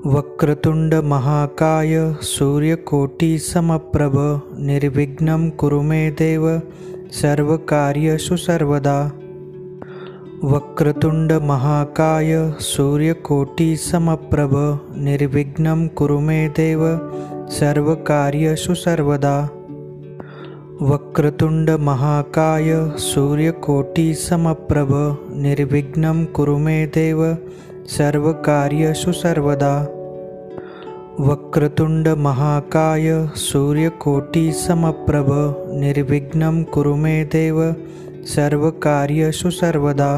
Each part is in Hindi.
वक्रतुंड महाकाय सूर्यकोटि समप्रभ निर्विघ्नं कुरु मे देव सर्वकार्येषु सर्वदा। वक्रतुंड महाकाय सूर्यकोटि समप्रभ निर्विघ्नं कुरु मे देव सर्वकार्येषु सर्वदा। वक्रतुंड महाकाय सूर्यकोटि समप्रभ निर्विघ्नं कुरु मे देव सर्वकार्येषु सर्वदा। वक्रतुंड महाकाय सूर्यकोटि समप्रभ निर्विघ्नं कुरु मे देव सर्वकार्येषु सर्वदा।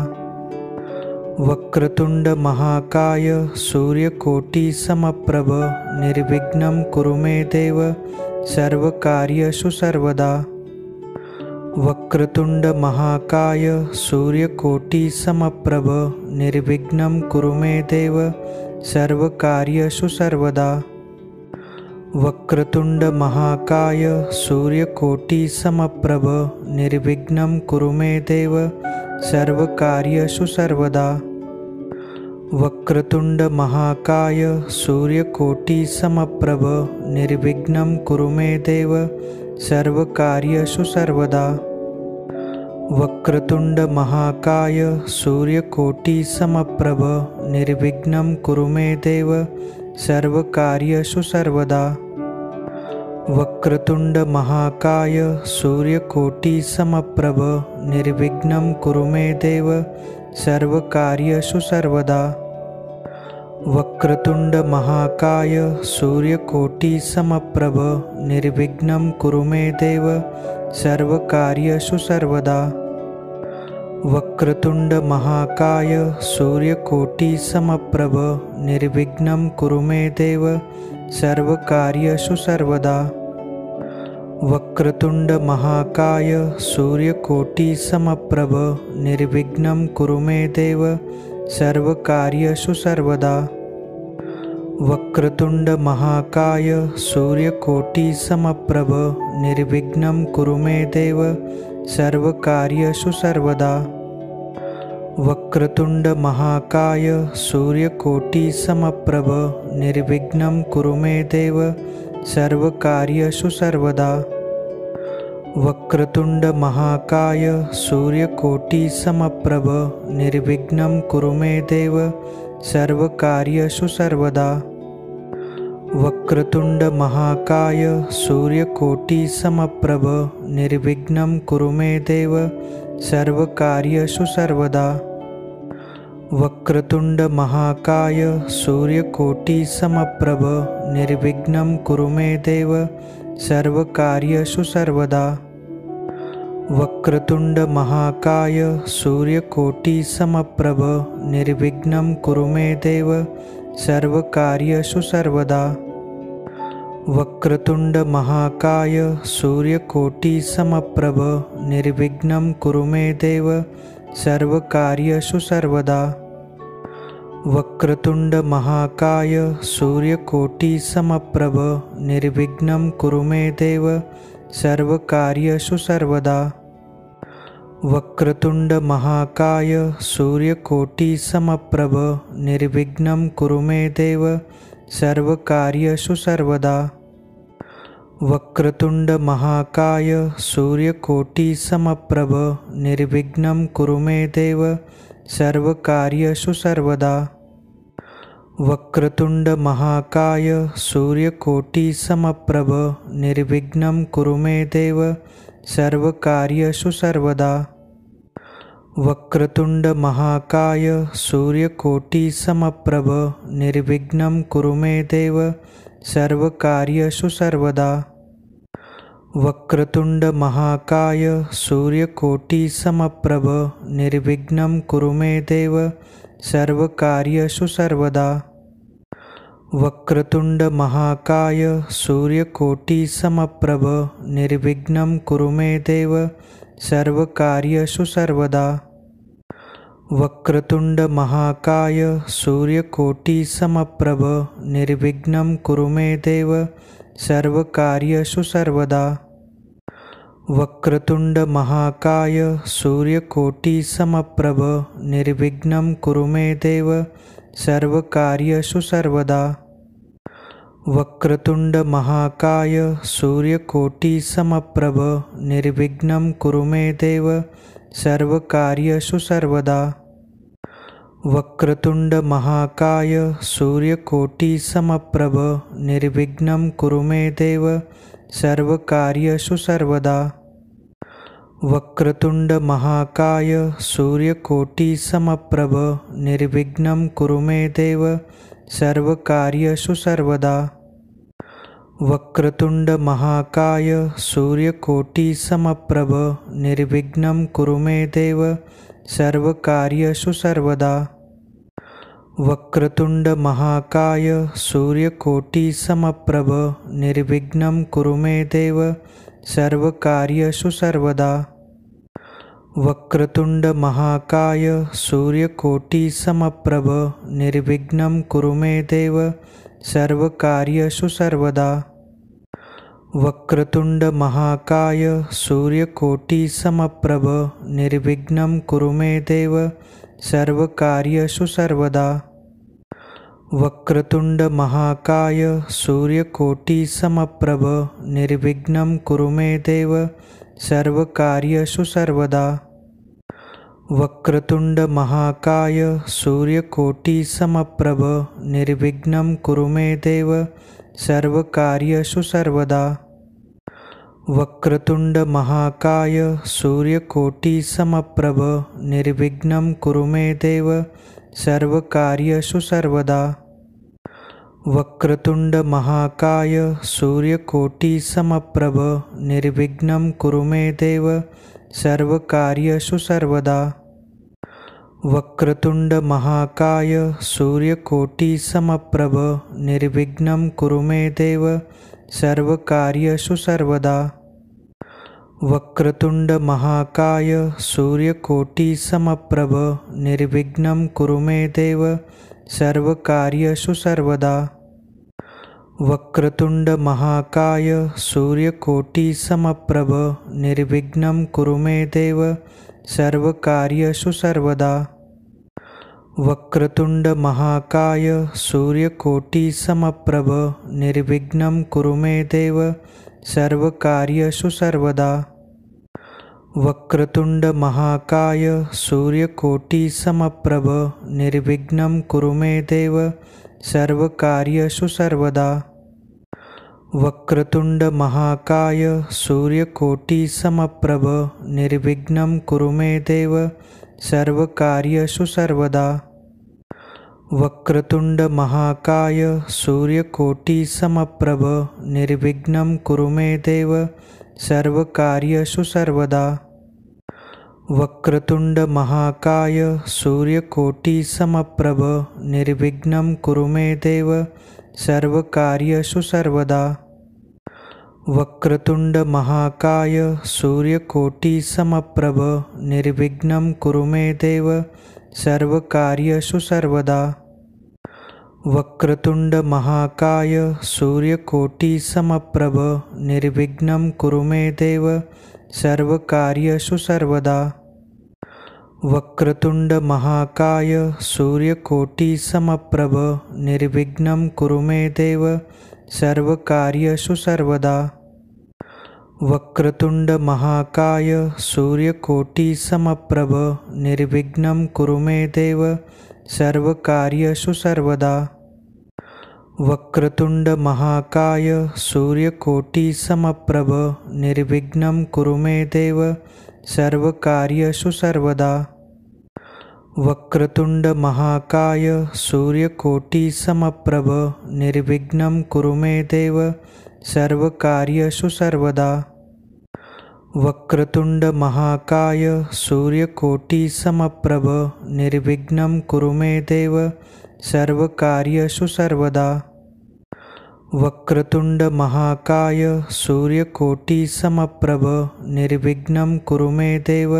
वक्रतुंड महाकाय सूर्यकोटि समप्रभ निर्विघ्नं कुरु मे देव सर्वकार्येषु सर्वदा। वक्रतुंड महाकाय सूर्यकोटि समप्रभ निर्विघ्नं कुरु मे देव सर्वकार्येषु सर्वदा। वक्रतुंड महाकाय सूर्यकोटि समप्रभ निर्विघ्नं कुरु मे देव सर्वकार्येषु सर्वदा। वक्रतुंड महाकाय सूर्यकोटि समप्रभ निर्विघ्नं कुरु मे देव सर्वकार्येषु सर्वदा। वक्रतुंड महाकाय सूर्यकोटि समप्रभ निर्विघ्नं कुरु मे देव सर्वकार्येषु सर्वदा। वक्रतुंड महाकाय सूर्यकोटि समप्रभ निर्विघ्नं कुरु मे देव सर्वकार्येषु सर्वदा। वक्रतुंड महाकाय सूर्यकोटि समप्रभ निर्विघ्नं कुरु मे देव सर्वकार्येषु सर्वदा। वक्रतुंड महाकाय सूर्यकोटि समप्रभ निर्विघ्नं कुरु मे देव सर्वकार्येषु सर्वदा। वक्रतुंड महाकाय सूर्यकोटि समप्रभ निर्विघ्नं कुरु मे देव सर्वकार्येषु सर्वदा। वक्रतुंड महाकाय सूर्यकोटि समप्रभ निर्विघ्नं कुरु मे देव सर्वकार्येषु सर्वदा। वक्रतुंड महाकाय सूर्यकोटि समप्रभ निर्विघ्नं कुरु मे देव सर्वकार्येषु सर्वदा। वक्रतुंड महाकाय सूर्यकोटि समप्रभ निर्विघ्नं कुरु मे देव सर्वकार्येषु सर्वदा। वक्रतुंड महाकाय सूर्यकोटि समप्रभ निर्विघ्नं कुरु मे देव सर्वकार्येषु सर्वदा। वक्रतुंड महाकाय सूर्यकोटि समप्रभ निर्विघ्नं कुरु मे देव सर्वकार्येषु सर्वदा। वक्रतुंड महाकाय सूर्यकोटि समप्रभ निर्विघ्नं कुरु मे देव सर्वकार्येषु सर्वदा। वक्रतुंड महाकाय सूर्यकोटि समप्रभ निर्विघ्नं कुरु मे देव सर्वकार्येषु सर्वदा। वक्रतुंड महाकाय सूर्यकोटि समप्रभ निर्विघ्नं कुरु मे देव सर्वकार्येषु सर्वदा। वक्रतुंड महाकाय सूर्यकोटि समप्रभ निर्विघ्नं कुरु मे देव सर्वकार्येषु सर्वदा। वक्रतुंड महाकाय सूर्यकोटि समप्रभ निर्विघ्नं कुरु मे देव सर्वकार्येषु सर्वदा। वक्रतुंड महाकाय सूर्यकोटि समप्रभ निर्विघ्नं कुरु मे देव सर्वकार्येषु सर्वदा। वक्रतुंड महाकाय सूर्यकोटि समप्रभ निर्विघ्नं कुरु मे देव सर्वकार्येषु सर्वदा। वक्रतुंड महाकाय सूर्यकोटि समप्रभ निर्विघ्नं कुरु मे देव सर्वकार्येषु सर्वदा। वक्रतुंड महाकाय सूर्यकोटि समप्रभ निर्विघ्नं कुरु मे देव सर्वकार्येषु सर्वदा। वक्रतुंड महाकाय सूर्यकोटि समप्रभ निर्विघ्नं कुरु मे देव सर्वकार्येषु सर्वदा। वक्रतुंड महाकाय सूर्यकोटि समप्रभ निर्विघ्नं कुरु मे देव सर्वकार्येषु सर्वदा। वक्रतुंड महाकाय सूर्यकोटि समप्रभ निर्विघ्नं कुरु मे देव सर्वकार्येषु सर्वदा। वक्रतुंड महाकाय सूर्यकोटि समप्रभ निर्विघ्नं कुरु मे देव सर्वकार्येषु सर्वदा। वक्रतुंड महाकाय सूर्यकोटि समप्रभ निर्विघ्नं कुरु मे देव सर्वकार्येषु सर्वदा। वक्रतुंड महाकाय सूर्यकोटि समप्रभ निर्विघ्नं कुरु मे देव सर्वकार्येषु सर्वदा। वक्रतुंड महाकाय सूर्यकोटि समप्रभ निर्विघ्नं कुरु मे देव सर्वकार्येषु सर्वदा। वक्रतुंड महाकाय सूर्यकोटि समप्रभ निर्विघ्नं कुरु मे देव सर्वकार्येषु सर्वदा। वक्रतुंड महाकाय सूर्यकोटि समप्रभ निर्विघ्नं कुरु मे देव सर्वकार्येषु सर्वदा। वक्रतुंड महाकाय सूर्यकोटि समप्रभ निर्विघ्नं कुरु मे देव सर्वकार्येषु सर्वदा। वक्रतुंड महाकाय सूर्यकोटि समप्रभ निर्विघ्नं कुरु मे देव सर्वकार्येषु सर्वदा। वक्रतुंड महाकाय सूर्यकोटि समप्रभ निर्विघ्नं कुरु मे देव सर्वकार्येषु सर्वदा। वक्रतुंड महाकाय सूर्यकोटि समप्रभ निर्विघ्नं कुरु मे देव सर्वकार्येषु सर्वदा। वक्रतुंड महाकाय सूर्यकोटि समप्रभ निर्विघ्नं कुरु मे देव सर्वकार्येषु सर्वदा। वक्रतुंड महाकाय सूर्यकोटि समप्रभ निर्विघ्नं कुरु मे देव सर्वकार्येषु सर्वदा। वक्रतुंड महाकाय सूर्यकोटि समप्रभ निर्विघ्नं कुरु मे देव सर्वकार्येषु सर्वदा। वक्रतुंड महाकाय सूर्यकोटि समप्रभ निर्विघ्नं कुरु मे देव सर्वकार्येषु सर्वदा। वक्रतुंड महाकाय सूर्यकोटि समप्रभ निर्विघ्नं कुरु मे देव सर्वकार्येषु सर्वदा। वक्रतुंड महाकाय सूर्यकोटि समप्रभ निर्विघ्नं कुरु मे देव सर्वकार्येषु सर्वदा। वक्रतुंड महाकाय सूर्यकोटि समप्रभ निर्विघ्नं कुरु मे देव सर्वकार्येषु सर्वदा। वक्रतुंड महाकाय सूर्यकोटि समप्रभ निर्विघ्नं कुरु मे देव सर्वकार्येषु सर्वदा। वक्रतुंड महाकाय सूर्यकोटि समप्रभ निर्विघ्नं कुरु मे देव सर्वकार्येषु सर्वदा। वक्रतुंड महाकाय सूर्यकोटि समप्रभ निर्विघ्नं कुरु मे देव सर्वकार्येषु सर्वदा। वक्रतुंड महाकाय सूर्यकोटि समप्रभ निर्विघ्नं कुरु मे देव सर्वकार्येषु सर्वदा। वक्रतुंड महाकाय सूर्यकोटि समप्रभ निर्विघ्नं कुरु मे देव सर्वकार्येषु सर्वदा। वक्रतुंड महाकाय सूर्यकोटि समप्रभ निर्विघ्नं कुरु मे देव सर्वकार्येषु सर्वदा। वक्रतुंड महाकाय सूर्यकोटि समप्रभ निर्विघ्नं कुरु मे देव सर्वकार्येषु सर्वदा। वक्रतुंड महाकाय सूर्यकोटि समप्रभ निर्विघ्नं कुरु मे देव सर्वकार्येषु सर्वदा। वक्रतुंड महाकाय सूर्यकोटि समप्रभ निर्विघ्नं कुरु मे देव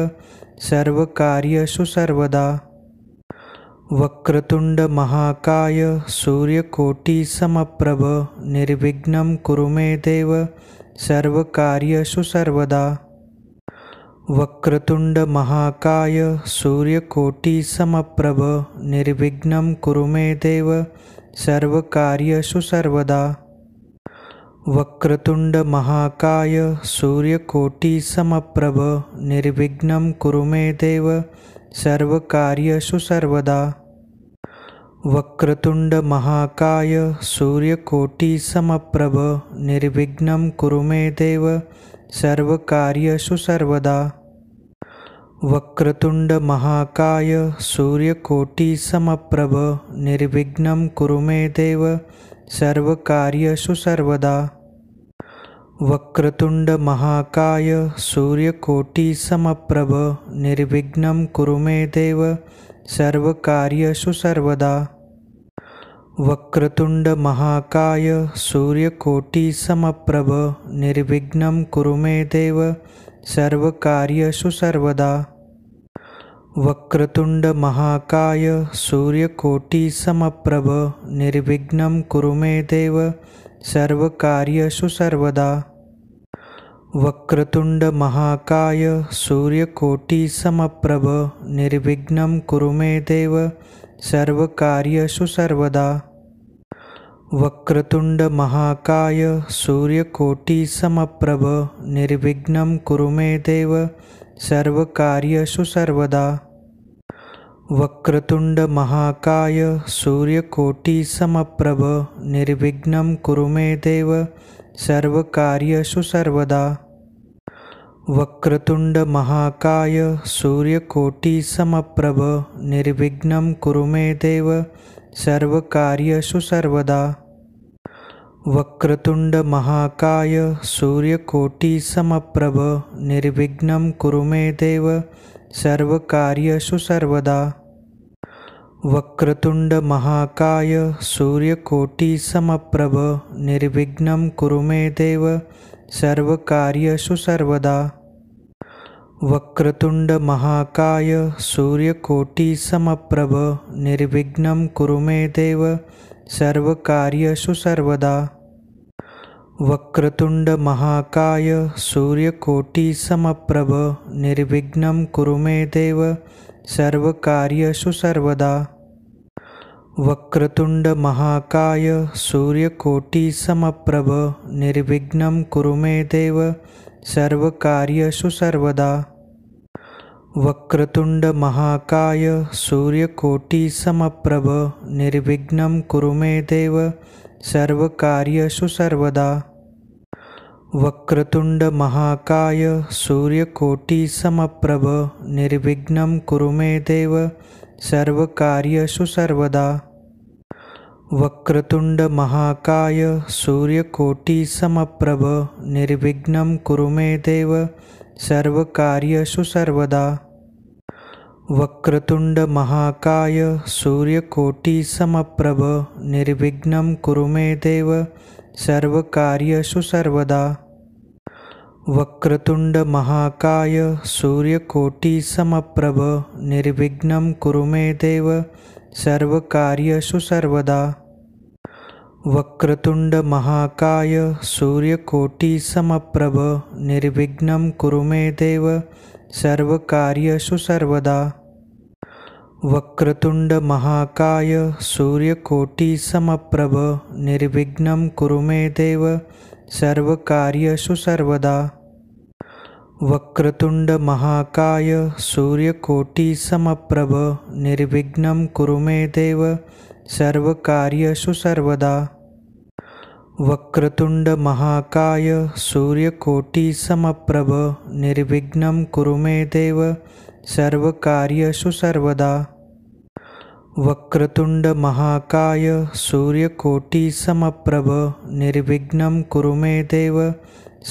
सर्वकार्येषु सर्वदा। वक्रतुंड महाकाय सूर्यकोटि समप्रभ निर्विघ्नं कुरु मे देव सर्वकार्येषु सर्वदा। वक्रतुंड महाकाय सूर्यकोटि समप्रभ निर्विघ्नं कुरु मे देव सर्वकार्येषु सर्वदा। वक्रतुंड महाकाय सूर्यकोटि समप्रभ निर्विघ्नं कुरु मे देव सर्वकार्येषु सर्वदा। वक्रतुंड महाकाय सूर्यकोटि समप्रभ निर्विघ्नं कुरु मे देव सर्वकार्येषु सर्वदा। वक्रतुंड महाकाय सूर्यकोटि समप्रभ निर्विघ्नं कुरु मे देव सर्वकार्येषु सर्वदा। वक्रतुंड महाकाय सूर्यकोटि समप्रभ निर्विघ्नं कुरु मे देव सर्वकार्येषु सर्वदा। वक्रतुंड महाकाय सूर्यकोटि समप्रभ निर्विघ्नं कुरु मे देव सर्वकार्येषु सर्वदा। वक्रतुंड महाकाय सूर्यकोटि समप्रभ निर्विघ्नं कुरु मे देव सर्वकार्येषु सर्वदा। वक्रतुंड महाकाय सूर्यकोटि समप्रभ निर्विघ्नं कुरु मे देव सर्वकार्येषु सर्वदा। वक्रतुंड महाकाय सूर्यकोटि समप्रभ निर्विघ्नं कुरु मे देव सर्वकार्येषु सर्वदा। वक्रतुंड महाकाय सूर्यकोटि समप्रभ निर्विघ्नं कुरु मे देव सर्वकार्येषु सर्वदा। वक्रतुंड महाकाय सूर्यकोटि समप्रभ निर्विघ्नं कुरु मे देव सर्वकार्येषु सर्वदा। वक्रतुंड महाकाय सूर्यकोटि समप्रभ निर्विघ्नं कुरु मे देव सर्वकार्येषु सर्वदा। वक्रतुंड महाकाय सूर्यकोटि समप्रभ निर्विघ्नं कुरु मे देव सर्वकार्येषु सर्वदा। वक्रतुंड महाकाय सूर्यकोटि समप्रभ निर्विघ्नं कुरु मे देव सर्वकार्येषु सर्वदा। वक्रतुंड महाकाय सूर्यकोटि समप्रभ निर्विघ्नं कुरु मे देव सर्वकार्येषु सर्वदा। वक्रतुंड महाकाय सूर्यकोटि समप्रभ निर्विघ्नं कुरु मे देव सर्वकार्येषु सर्वदा। वक्रतुंड महाकाय सूर्यकोटि समप्रभ निर्विघ्नं कुरु मे देव सर्वकार्येषु सर्वदा। वक्रतुंड महाकाय सूर्यकोटि समप्रभ निर्विघ्नं कुरु मे देव सर्वकार्येषु सर्वदा। वक्रतुंड महाकाय सूर्यकोटि समप्रभ निर्विघ्नं कुरु मे देव सर्वकार्येषु सर्वदा। वक्रतुंड महाकाय सूर्यकोटि समप्रभ निर्विघ्नं कुरु मे देव सर्वकार्येषु सर्वदा। वक्रतुंड महाकाय सूर्यकोटि समप्रभ निर्विघ्नं कुरु मे देव सर्वकार्येषु सर्वदा। वक्रतुंड महाकाय सूर्यकोटि समप्रभ निर्विघ्नं कुरु मे देव सर्वकार्येषु सर्वदा। वक्रतुंड महाकाय सूर्यकोटि समप्रभ निर्विघ्नं कुरु मे देव सर्वकार्येषु सर्वदा। वक्रतुंड महाकाय सूर्यकोटि समप्रभ निर्विघ्नं कुरु मे देव सर्वकार्येषु सर्वदा। वक्रतुंड महाकाय सूर्यकोटि समप्रभ निर्विघ्नं कुरु मे देव सर्वकार्येषु सर्वदा। वक्रतुंड महाकाय सूर्यकोटि समप्रभ निर्विघ्नं कुरु मे देव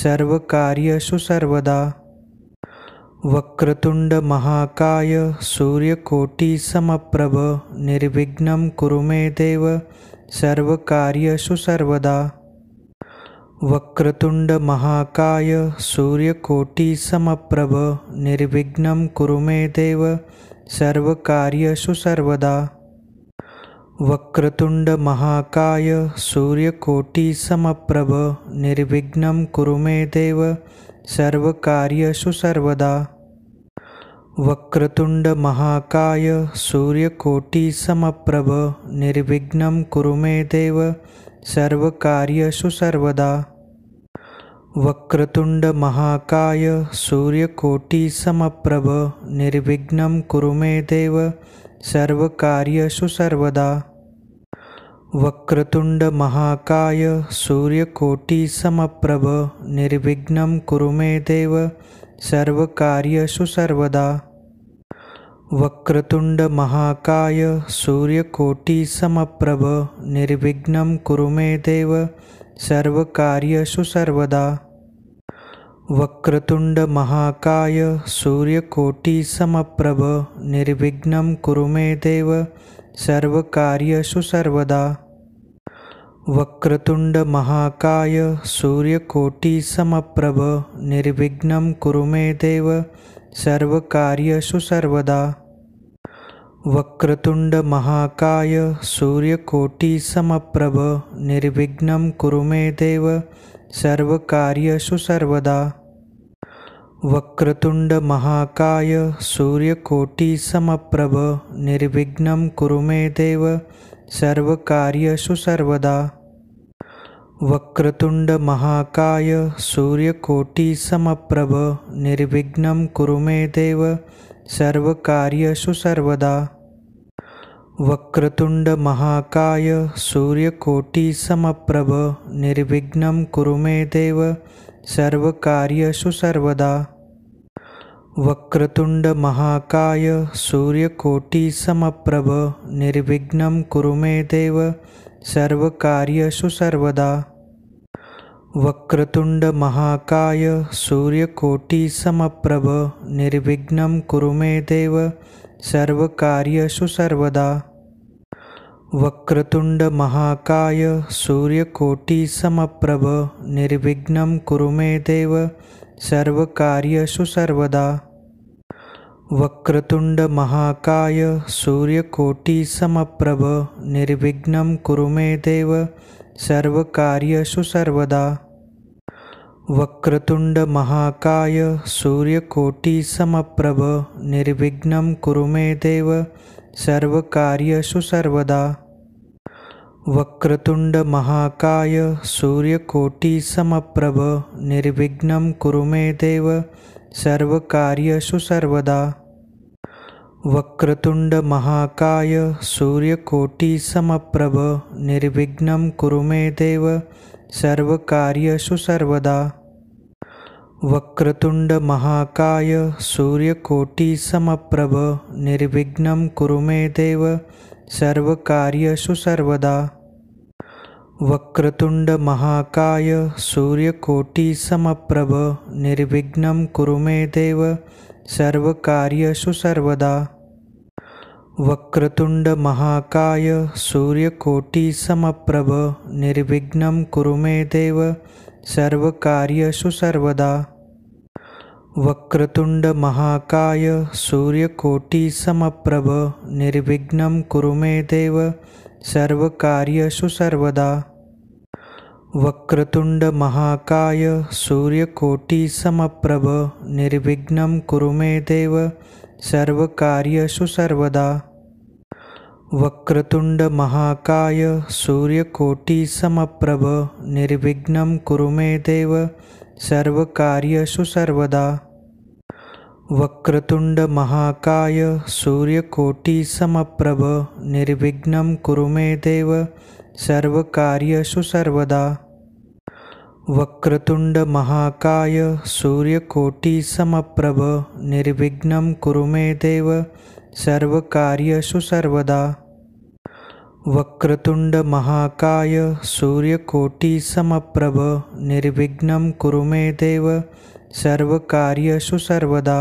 सर्वकार्येषु सर्वदा। वक्रतुंड महाकाय सूर्यकोटि समप्रभ निर्विघ्नं कुरु मे देव सर्वकार्येषु सर्वदा। वक्रतुंड महाकाय सूर्यकोटि समप्रभ निर्विघ्नं कुरु मे देव सर्वकार्येषु सर्वदा। वक्रतुंड महाकाय सूर्यकोटि समप्रभ निर्विघ्नं कुरु मे देव सर्वकार्येषु सर्वदा। वक्रतुंड महाकाय सूर्यकोटि समप्रभ निर्विघ्नं कुरु मे देव सर्वकार्येषु सर्वदा। वक्रतुंड महाकाय सूर्यकोटि समप्रभ निर्विघ्नं कुरु मे देव सर्वकार्येषु सर्वदा। वक्रतुंड महाकाय सूर्यकोटि समप्रभ निर्विघ्नं कुरु मे देव सर्वकार्येषु सर्वदा। वक्रतुंड महाकाय सूर्यकोटि समप्रभ निर्विघ्नं कुरु मे देव सर्वकार्येषु सर्वदा। वक्रतुंड महाकाय सूर्यकोटि समप्रभ निर्विघ्नं कुरु मे देव सर्वकार्येषु सर्वदा। वक्रतुंड महाकाय सूर्यकोटि समप्रभ निर्विघ्नं कुरु मे देव सर्वकार्येषु सर्वदा। वक्रतुंड महाकाय सूर्यकोटि समप्रभ निर्विघ्नं कुरु मे देव सर्वकार्येषु सर्वदा। वक्रतुंड महाकाय सूर्यकोटि समप्रभ निर्विघ्नं कुरु मे देव सर्वकार्येषु सर्वदा। वक्रतुंड महाकाय सूर्यकोटि समप्रभ निर्विघ्नं कुरु मे देव सर्वकार्येषु सर्वदा। वक्रतुंड महाकाय सूर्यकोटि समप्रभ निर्विघ्नं कुरु मे देव सर्वकार्येषु सर्वदा। वक्रतुंड महाकाय सूर्यकोटि समप्रभ निर्विघ्नं कुरु मे देव सर्वकार्येषु सर्वदा। वक्रतुंड महाकाय सूर्यकोटि समप्रभ निर्विघ्नं कुरु मे देव सर्वकार्येषु सर्वदा। वक्रतुंड महाकाय सूर्यकोटि समप्रभ निर्विघ्नं कुरु मे देव सर्वकार्येषु सर्वदा। वक्रतुंड महाकाय सूर्यकोटि समप्रभ निर्विघ्नं कुरु मे देव सर्वकार्येषु सर्वदा। वक्रतुंड महाकाय सूर्यकोटि समप्रभ निर्विघ्नं कुरु मे देव सर्वकार्येषु सर्वदा। वक्रतुंड महाकाय सूर्यकोटि समप्रभ निर्विघ्नं कुरु मे देव सर्वकार्येषु सर्वदा। वक्रतुंड महाकाय सूर्यकोटि समप्रभ निर्विघ्नं कुरु मे देव सर्वकार्येषु सर्वदा। वक्रतुंड महाकाय सूर्यकोटि समप्रभ निर्विघ्नं कुरु मे देव सर्वकार्येषु सर्वदा। वक्रतुंड महाकाय सूर्यकोटि समप्रभ निर्विघ्नं कुरु मे देव सर्वकार्येषु सर्वदा। वक्रतुंड महाकाय सूर्यकोटि समप्रभ निर्विघ्नं कुरु मे देव सर्वकार्येषु सर्वदा। वक्रतुंड महाकाय सूर्यकोटि समप्रभ निर्विघ्नं कुरु मे देव सर्वकार्येषु सर्वदा। वक्रतुंड महाकाय सूर्यकोटि समप्रभ निर्विघ्नं कुरु मे देव सर्वकार्येषु सर्वदा। वक्रतुंड महाकाय सूर्यकोटि समप्रभ निर्विघ्नं कुरु मे देव सर्वकार्येषु सर्वदा। वक्रतुंड महाकाय सूर्यकोटि समप्रभ निर्विघ्नं कुरु मे देव सर्वकार्येषु सर्वदा। वक्रतुंड महाकाय सूर्यकोटि समप्रभ निर्विघ्नं कुरु मे देव सर्वकार्येषु सर्वदा। वक्रतुंड महाकाय सूर्यकोटि समप्रभ निर्विघ्नं कुरु मे देव सर्वकार्येषु सर्वदा।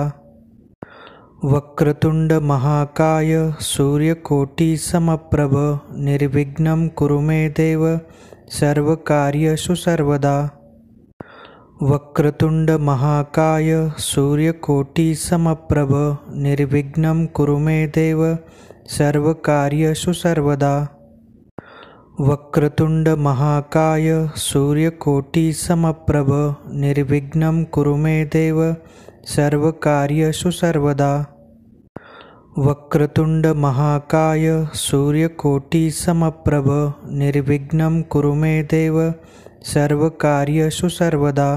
वक्रतुंड महाकाय सूर्यकोटि समप्रभ निर्विघ्नं कुरु मे देव सर्वकार्येषु सर्वदा। वक्रतुंड महाकाय सूर्यकोटि समप्रभ निर्विघ्नं कुरु मे देव सर्वकार्येषु सर्वदा। वक्रतुंड महाकाय सूर्यकोटि समप्रभ निर्विघ्नं कुरु मे देव सर्वकार्येषु सर्वदा। वक्रतुंड महाकाय सूर्यकोटि समप्रभ निर्विघ्नं कुरु मे देव सर्वकार्येषु सर्वदा।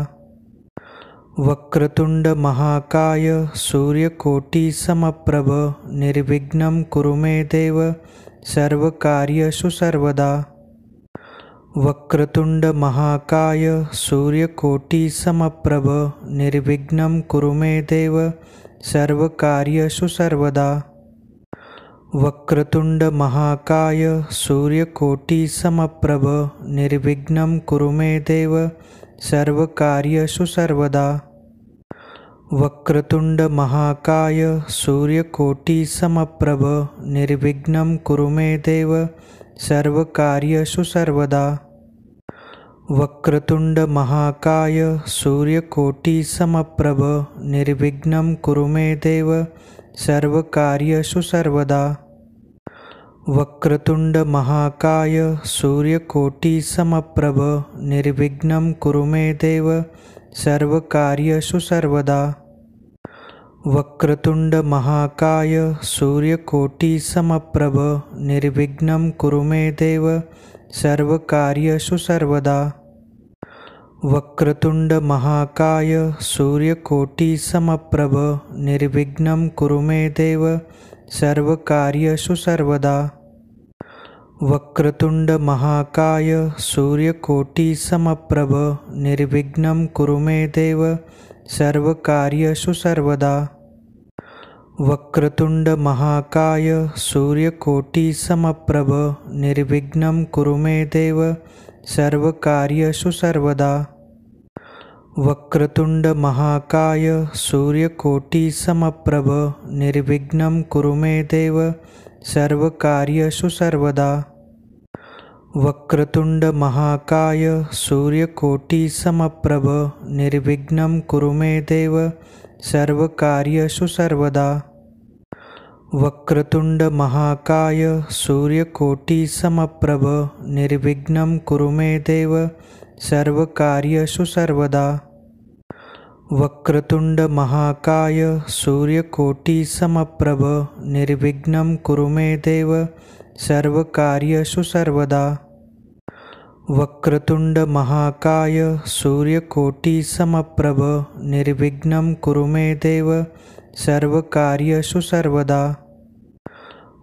वक्रतुंड महाकाय सूर्यकोटि समप्रभ निर्विघ्नं कुरु मे देव सर्वकार्येषु सर्वदा। वक्रतुंड महाकाय सूर्यकोटि समप्रभ निर्विघ्नं कुरु मे देव सर्वकार्येषु सर्वदा। वक्रतुंड महाकाय सूर्यकोटि समप्रभ निर्विघ्नं कुरु मे देव सर्वकार्येषु सर्वदा। वक्रतुंड महाकाय सूर्यकोटि समप्रभ निर्विघ्नं कुरु मे देव सर्वकार्येषु सर्वदा। वक्रतुंड महाकाय सूर्यकोटि समप्रभ निर्विघ्नं कुरु मे देव सर्वकार्येषु सर्वदा। वक्रतुंड महाकाय सूर्यकोटि समप्रभ निर्विघ्नं कुरु मे देव सर्वकार्येषु सर्वदा। वक्रतुंड महाकाय सूर्यकोटि समप्रभ निर्विघ्नं कुरु मे देव सर्वकार्येषु सर्वदा। वक्रतुंड महाकाय सूर्यकोटि समप्रभ निर्विघ्नं कुरु मे देव सर्वकार्येषु सर्वदा। वक्रतुंड महाकाय सूर्यकोटि समप्रभ निर्विघ्नं कुरु मे देव सर्वकार्येषु सर्वदा। वक्रतुंड महाकाय सूर्यकोटि समप्रभ निर्विघ्नं कुरु मे देव सर्वकार्येषु सर्वदा। वक्रतुंड महाकाय सूर्यकोटि समप्रभ निर्विघ्नं कुरु मे देव सर्वकार्येषु सर्वदा। वक्रतुंड महाकाय सूर्यकोटि समप्रभ निर्विघ्नं कुरु मे देव सर्वकार्येषु सर्वदा। वक्रतुंड महाकाय सूर्यकोटि समप्रभ निर्विघ्नं कुरु मे देव सर्वकार्येषु सर्वदा। वक्रतुंड महाकाय सूर्यकोटि समप्रभ निर्विघ्नं कुरु मे देव सर्वकार्येषु सर्वदा। वक्रतुंड महाकाय सूर्यकोटि समप्रभ निर्विघ्नं कुरु मे देव सर्वकार्येषु सर्वदा।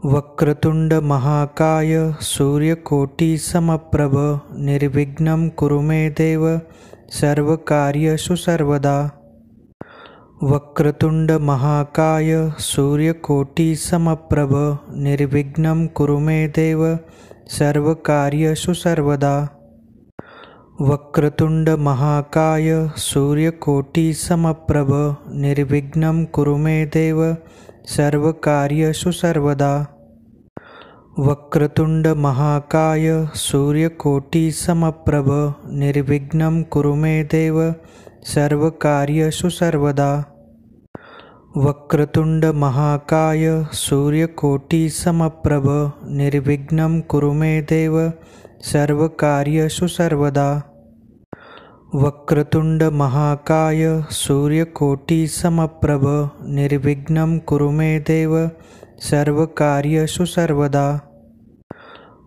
वक्रतुंड महाकाय सूर्यकोटि समप्रभ निर्विघ्नं कुरु मे देव सर्वकार्येषु सर्वदा। वक्रतुंड महाकाय सूर्यकोटि समप्रभ निर्विघ्नं कुरु मे देव सर्वकार्येषु सर्वदा। वक्रतुंड महाकाय सूर्यकोटि समप्रभ निर्विघ्नं कुरु मे देव सर्वकार्येषु सर्वदा। वक्रतुंड महाकाय सूर्यकोटि समप्रभ निर्विघ्नं कुरु मे देव सर्वकार्येषु सर्वदा। वक्रतुंड महाकाय सूर्यकोटि समप्रभ निर्विघ्नं कुरु मे देव सर्वकार्येषु सर्वदा। वक्रतुंड महाकाय सूर्यकोटि समप्रभ निर्विघ्नं कुरु मे देव सर्वकार्येषु सर्वदा।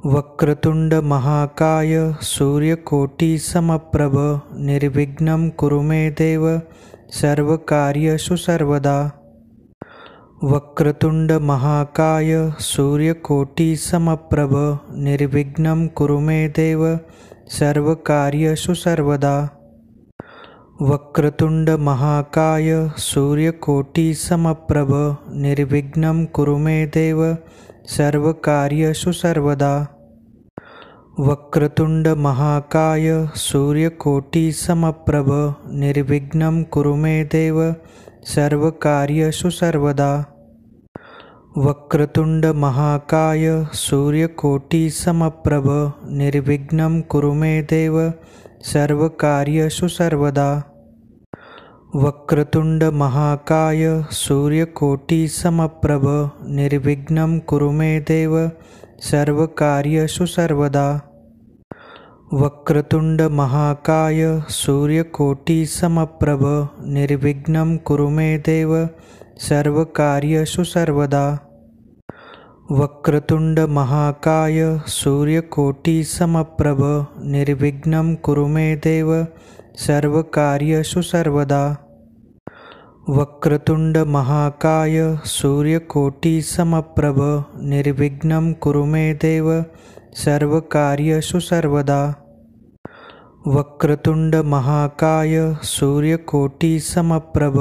वक्रतुंड महाकाय सूर्यकोटि समप्रभ निर्विघ्नं कुरु मे देव सर्वकार्येषु सर्वदा। वक्रतुंड महाकाय सूर्यकोटि समप्रभ निर्विघ्नं कुरु मे देव सर्वकार्येषु सर्वदा। वक्रतुंड महाकाय सूर्यकोटि समप्रभ निर्विघ्नं कुरु मे देव सर्वकार्येषु सर्वदा। वक्रतुंड महाकाय सूर्यकोटि समप्रभ निर्विघ्नं कुरु मे देव सर्वकार्येषु सर्वदा। वक्रतुंड महाकाय सूर्यकोटि समप्रभ निर्विघ्नं कुरु मे देव सर्वकार्येषु सर्वदा। वक्रतुंड महाकाय सूर्यकोटि समप्रभ निर्विघ्नं कुरु मे देव सर्वकार्येषु सर्वदा। वक्रतुंड महाकाय सूर्यकोटि समप्रभ निर्विघ्नं कुरु मे देव सर्वकार्येषु सर्वदा। वक्रतुंड महाकाय सूर्यकोटि समप्रभ निर्विघ्नं कुरु मे देव सर्वकार्येषु सर्वदा। वक्रतुंड महाकाय सूर्यकोटि समप्रभ निर्विघ्नं कुरु मे देव सर्वकार्येषु सर्वदा। वक्रतुंड महाकाय सूर्यकोटि समप्रभ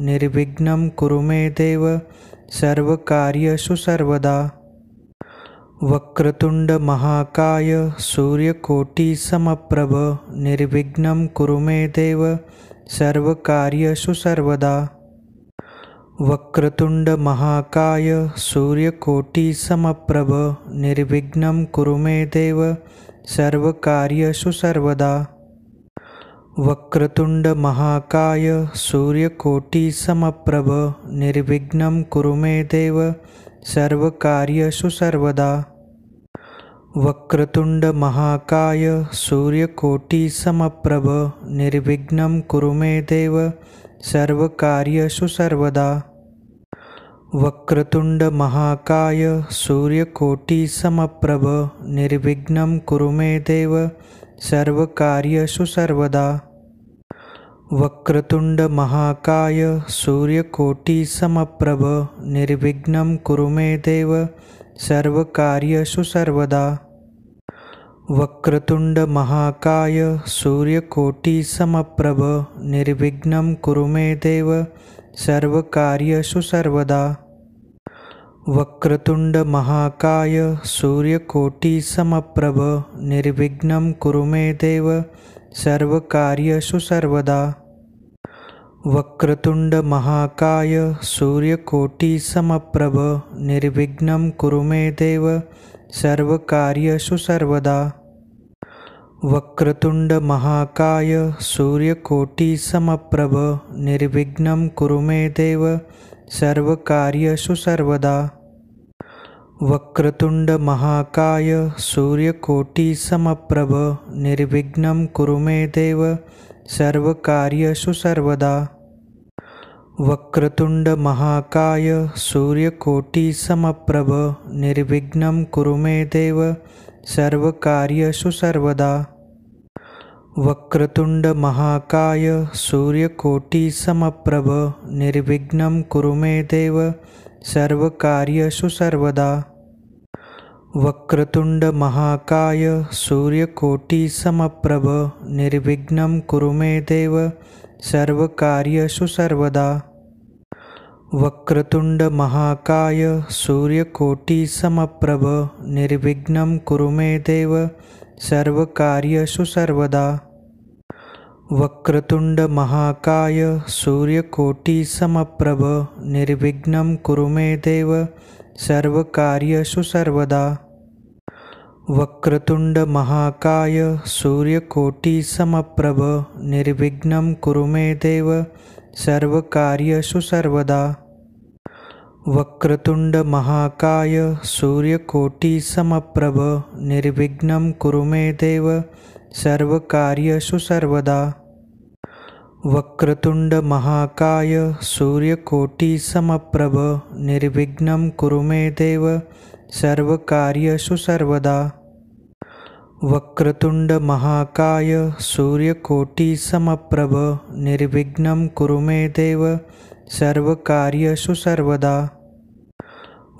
निर्विघ्नं कुरु मे देव सर्वकार्येषु सर्वदा। वक्रतुंड महाकाय सूर्यकोटि समप्रभ निर्विघ्नं कुरु मे देव सर्वकार्येषु सर्वदा। वक्रतुंड महाकाय सूर्यकोटि समप्रभ निर्विघ्नं कुरु मे देव सर्वकार्येषु सर्वदा। वक्रतुंड महाकाय सूर्यकोटि समप्रभ निर्विघ्नं कुरु मे देव सर्वकार्येषु सर्वदा। वक्रतुंड महाकाय सूर्यकोटि समप्रभ निर्विघ्नं कुरु मे देव सर्वकार्येषु सर्वदा। वक्रतुंड महाकाय सूर्यकोटि समप्रभ निर्विघ्नं कुरु मे देव सर्वकार्येषु सर्वदा। वक्रतुंड महाकाय सूर्यकोटि समप्रभ निर्विघ्नं कुरु मे देव सर्वकार्येषु सर्वदा। वक्रतुंड महाकाय सूर्यकोटि समप्रभ निर्विघ्नं कुरु मे देव सर्वकार्येषु सर्वदा। वक्रतुंड महाकाय सूर्यकोटि समप्रभ निर्विघ्नं कुरु मे देव सर्वकार्येषु सर्वदा। वक्रतुंड महाकाय सूर्यकोटि समप्रभ निर्विघ्नं कुरु मे देव सर्वकार्येषु सर्वदा। वक्रतुंड महाकाय सूर्यकोटि समप्रभ निर्विघ्नं कुरु मे देव सर्वकार्येषु सर्वदा। वक्रतुंड महाकाय सूर्यकोटि समप्रभ निर्विघ्नं कुरु मे देव सर्वकार्येषु सर्वदा। वक्रतुंड महाकाय सूर्यकोटि समप्रभ निर्विघ्नं कुरु मे देव सर्वकार्येषु सर्वदा। वक्रतुंड महाकाय सूर्यकोटि समप्रभ निर्विघ्नं कुरु मे देव सर्वकार्येषु सर्वदा। वक्रतुंड महाकाय सूर्यकोटि समप्रभ निर्विघ्नं कुरु मे देव सर्वकार्येषु सर्वदा। वक्रतुंड महाकाय सूर्यकोटि समप्रभ निर्विघ्नं कुरु मे देव सर्वकार्येषु सर्वदा। वक्रतुंड महाकाय सूर्यकोटि समप्रभ निर्विघ्नं कुरु मे देव सर्वकार्येषु सर्वदा। वक्रतुंड महाकाय सूर्यकोटि समप्रभ निर्विघ्नं कुरु मे देव सर्वकार्येषु सर्वदा। वक्रतुंड महाकाय सूर्यकोटि समप्रभ निर्विघ्नं कुरु मे देव सर्वकार्येषु सर्वदा। वक्रतुंड महाकाय सूर्यकोटि समप्रभ निर्विघ्नं कुरु मे देव सर्वकार्येषु सर्वदा। वक्रतुंड महाकाय सूर्यकोटि समप्रभ निर्विघ्नं कुरु मे देव सर्वकार्येषु सर्वदा।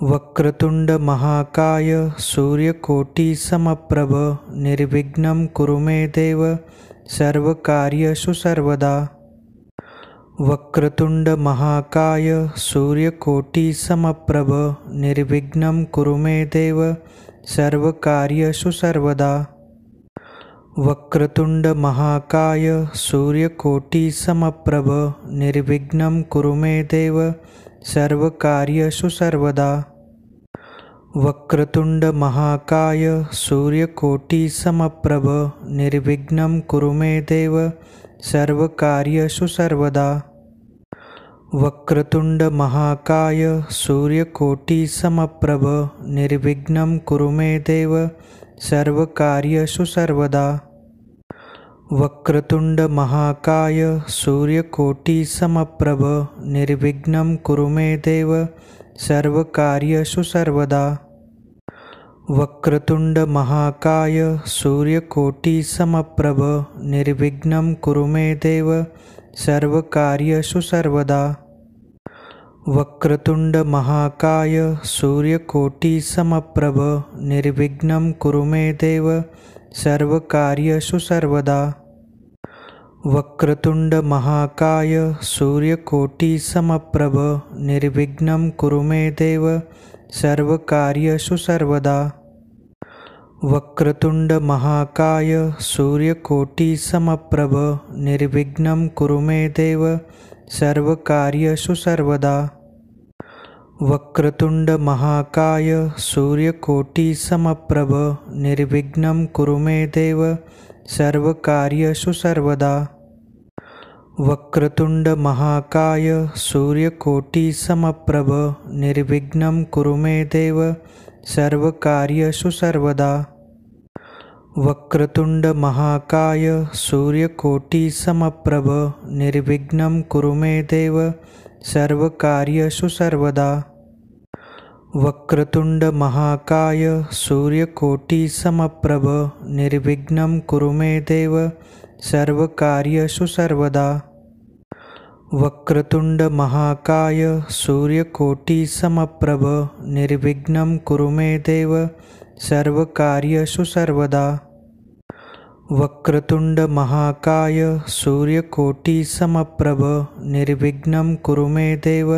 वक्रतुंड महाकाय सूर्यकोटि समप्रभ निर्विघ्नं कुरु मे देव सर्वकार्येषु सर्वदा। वक्रतुंड महाकाय सूर्यकोटि समप्रभ निर्विघ्नं कुरु मे देव सर्वकार्येषु सर्वदा। वक्रतुंड महाकाय सूर्यकोटि समप्रभ निर्विघ्नं कुरु मे देव सर्वकार्येषु सर्वदा। वक्रतुंड महाकाय सूर्यकोटि समप्रभ निर्विघ्नं कुरु मे देव सर्वकार्येषु सर्वदा। वक्रतुंड महाकाय सूर्यकोटि समप्रभ निर्विघ्नं कुरु मे देव सर्वकार्येषु सर्वदा। वक्रतुंड महाकाय सूर्यकोटि समप्रभ निर्विघ्नं कुरु मे देव सर्वकार्येषु सर्वदा। वक्रतुंड महाकाय सूर्यकोटि समप्रभ निर्विघ्नं कुरु मे देव सर्वकार्येषु सर्वदा। वक्रतुंड महाकाय सूर्यकोटि समप्रभ निर्विघ्नं कुरु मे देव सर्वकार्येषु सर्वदा। वक्रतुंड महाकाय सूर्यकोटि समप्रभ निर्विघ्नं कुरु मे देव सर्वकार्येषु सर्वदा। वक्रतुंड महाकाय सूर्यकोटि समप्रभ निर्विघ्नं कुरु मे देव सर्वकार्येषु सर्वदा। वक्रतुंड महाकाय सूर्यकोटि समप्रभ निर्विघ्नं कुरु मे देव सर्वकार्येषु सर्वदा। वक्रतुंड महाकाय सूर्यकोटि समप्रभ निर्विघ्नं कुरु मे देव सर्वकार्येषु सर्वदा। वक्रतुंड महाकाय सूर्यकोटि समप्रभ निर्विघ्नं कुरु मे देव सर्वकार्येषु सर्वदा। वक्रतुंड महाकाय सूर्यकोटि समप्रभ निर्विघ्नं कुरु मे देव सर्वकार्येषु सर्वदा। वक्रतुंड महाकाय सूर्यकोटि समप्रभ निर्विघ्नं कुरु मे देव सर्वकार्येषु सर्वदा। वक्रतुंड महाकाय सूर्यकोटि समप्रभ निर्विघ्नं कुरु मे देव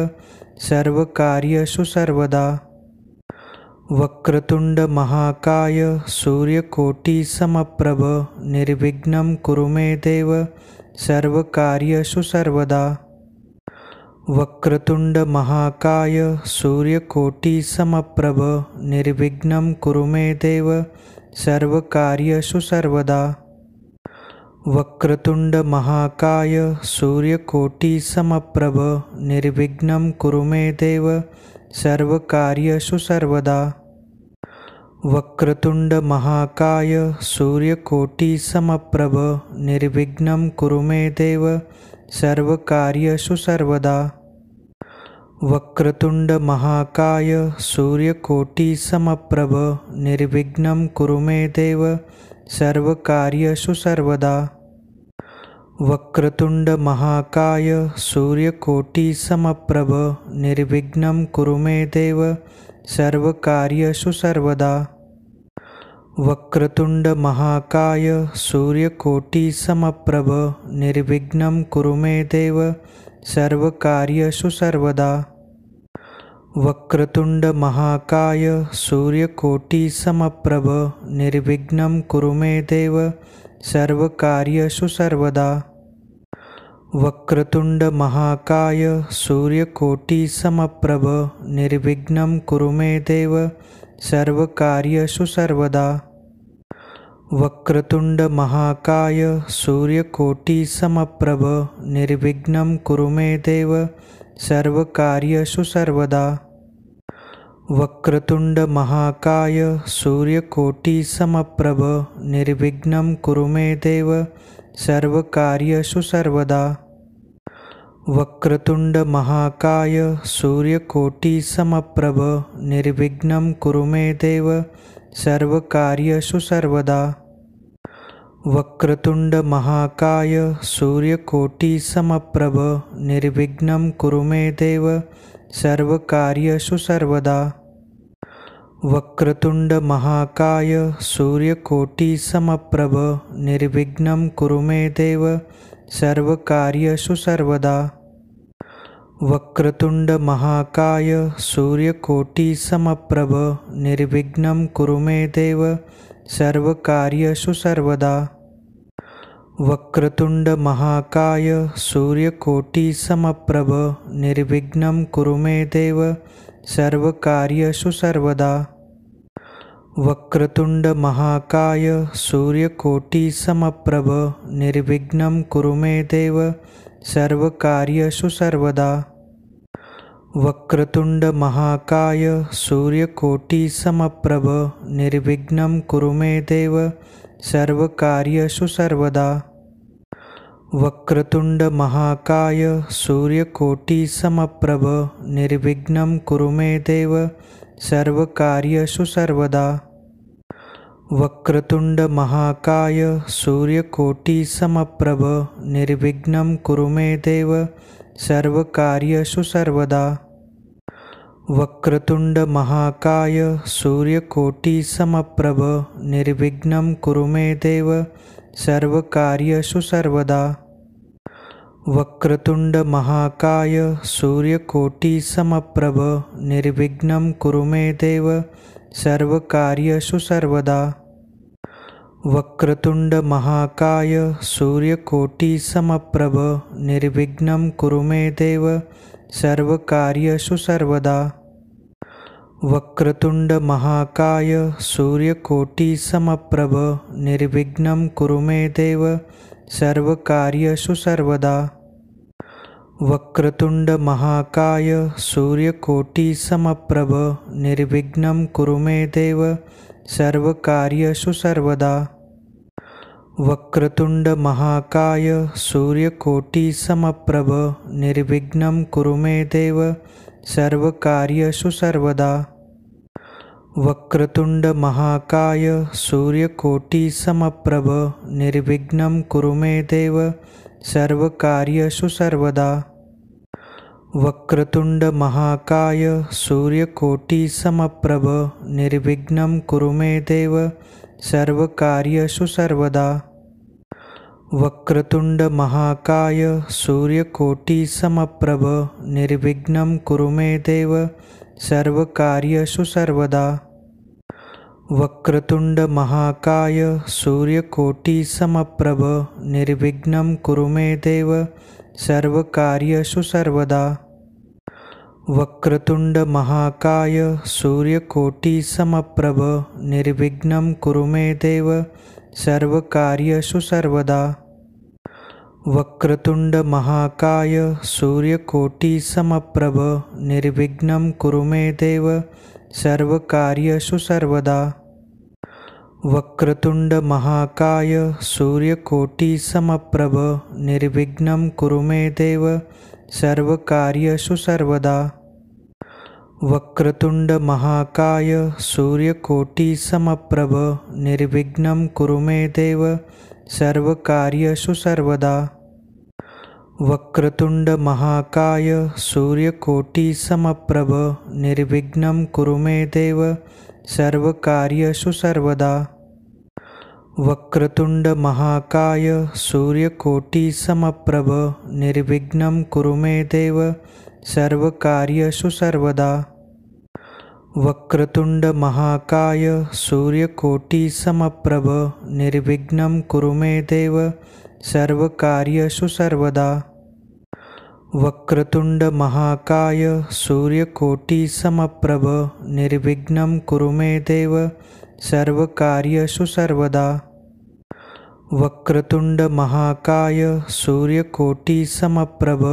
सर्वकार्येषु सर्वदा। वक्रतुंड महाकाय सूर्यकोटि समप्रभ निर्विघ्नं कुरु मे देव सर्वकार्येषु सर्वदा। वक्रतुंड महाकाय सूर्यकोटि समप्रभ निर्विघ्नं कुरु मे देव सर्वकार्येषु सर्वदा। वक्रतुंड महाकाय सूर्यकोटि समप्रभ निर्विघ्नं कुरु मे देव सर्वकार्येषु सर्वदा। वक्रतुंड महाकाय सूर्यकोटि समप्रभ निर्विघ्नं कुरु मे देव सर्वकार्येषु सर्वदा। वक्रतुंड महाकाय सूर्यकोटि समप्रभ निर्विघ्नं कुरु मे देव सर्वकार्येषु सर्वदा। वक्रतुंड महाकाय सूर्यकोटि समप्रभ निर्विघ्नं कुरु मे देव सर्वकार्येषु सर्वदा। वक्रतुंड महाकाय सूर्यकोटि समप्रभ निर्विघ्नं कुरु मे देव सर्वकार्येषु सर्वदा। वक्रतुंड महाकाय सूर्यकोटि समप्रभ निर्विघ्नं कुरु मे देव सर्वकार्येषु सर्वदा। वक्रतुंड महाकाय सूर्यकोटि समप्रभ निर्विघ्नं कुरु मे देव सर्वकार्येषु सर्वदा। वक्रतुंड महाकाय सूर्यकोटि समप्रभ निर्विघ्नं कुरु मे देव सर्वकार्येषु सर्वदा। वक्रतुंड महाकाय सूर्यकोटि समप्रभ निर्विघ्नं कुरु मे देव सर्वकार्येषु सर्वदा। वक्रतुंड महाकाय सूर्यकोटि समप्रभ निर्विघ्नं कुरु मे देव सर्वकार्येषु सर्वदा। वक्रतुंड महाकाय सूर्यकोटि समप्रभ निर्विघ्नं कुरु मे देव सर्वकार्येषु सर्वदा। वक्रतुंड महाकाय सूर्यकोटि समप्रभ निर्विघ्नं कुरु मे देव सर्वकार्येषु सर्वदा। वक्रतुंड महाकाय सूर्यकोटि समप्रभ निर्विघ्नं कुरु मे देव सर्वकार्येषु सर्वदा। वक्रतुंड महाकाय सूर्यकोटि समप्रभ निर्विघ्नं कुरु मे देव सर्वकार्येषु सर्वदा। वक्रतुंड महाकाय सूर्यकोटि समप्रभ निर्विघ्नं कुरु मे देव सर्वकार्येषु सर्वदा। वक्रतुंड महाकाय सूर्यकोटि समप्रभ निर्विघ्नं कुरु मे देव सर्वकार्येषु सर्वदा। वक्रतुंड महाकाय सूर्यकोटि समप्रभ निर्विघ्नं कुरु मे देव सर्वकार्येषु सर्वदा। वक्रतुंड महाकाय सूर्यकोटि समप्रभ निर्विघ्नं कुरु मे देव सर्वकार्येषु सर्वदा। वक्रतुंड महाकाय सूर्यकोटि समप्रभ निर्विघ्नं कुरु मे देव सर्वकार्येषु सर्वदा। वक्रतुंड महाकाय सूर्यकोटि समप्रभ निर्विघ्नं कुरु मे देव सर्वकार्येषु सर्वदा। वक्रतुंड महाकाय सूर्यकोटि समप्रभ निर्विघ्नं कुरु मे देव सर्वकार्येषु सर्वदा। वक्रतुंड महाकाय सूर्यकोटि समप्रभ निर्विघ्नं कुरु मे देव सर्वकार्येषु सर्वदा। वक्रतुंड महाकाय सूर्यकोटि समप्रभ निर्विघ्नं कुरु मे देव सर्वकार्येषु सर्वदा। वक्रतुंड महाकाय सूर्यकोटि समप्रभ निर्विघ्नं कुरु मे देव सर्वकार्येषु सर्वदा। वक्रतुंड महाकाय सूर्यकोटि समप्रभ निर्विघ्नं कुरु मे देव सर्वकार्येषु सर्वदा। वक्रतुंड महाकाय सूर्यकोटि समप्रभ निर्विघ्नं कुरु मे देव सर्वकार्येषु सर्वदा। वक्रतुंड महाकाय सूर्यकोटि समप्रभ निर्विघ्नं कुरु मे देव सर्वकार्येषु सर्वदा। वक्रतुंड महाकाय सूर्यकोटि समप्रभ निर्विघ्नं कुरु मे देव सर्वकार्येषु सर्वदा। वक्रतुंड महाकाय सूर्यकोटि समप्रभ निर्विघ्नं कुरु मे देव सर्वकार्येषु सर्वदा। वक्रतुंड महाकाय सूर्यकोटि समप्रभ निर्विघ्नं कुरु मे देव सर्वकार्येषु सर्वदा। वक्रतुंड महाकाय सूर्यकोटि समप्रभ निर्विघ्नं कुरु मे देव सर्वकार्येषु सर्वदा। वक्रतुंड महाकाय सूर्यकोटि समप्रभ निर्विघ्नं कुरु मे देव सर्वकार्येषु सर्वदा। वक्रतुंड महाकाय सूर्यकोटि समप्रभ निर्विघ्नं कुरु मे देव सर्वकार्येषु सर्वदा। वक्रतुंड महाकाय सूर्यकोटि समप्रभ निर्विघ्नं कुरु मे देव सर्वकार्येषु सर्वदा। वक्रतुंड महाकाय सूर्यकोटि समप्रभ निर्विघ्नं कुरु मे देव सर्वकार्येषु सर्वदा। वक्रतुंड महाकाय सूर्यकोटि समप्रभ निर्विघ्नं कुरु मे देव सर्वकार्येषु सर्वदा। वक्रतुंड महाकाय सूर्यकोटि समप्रभ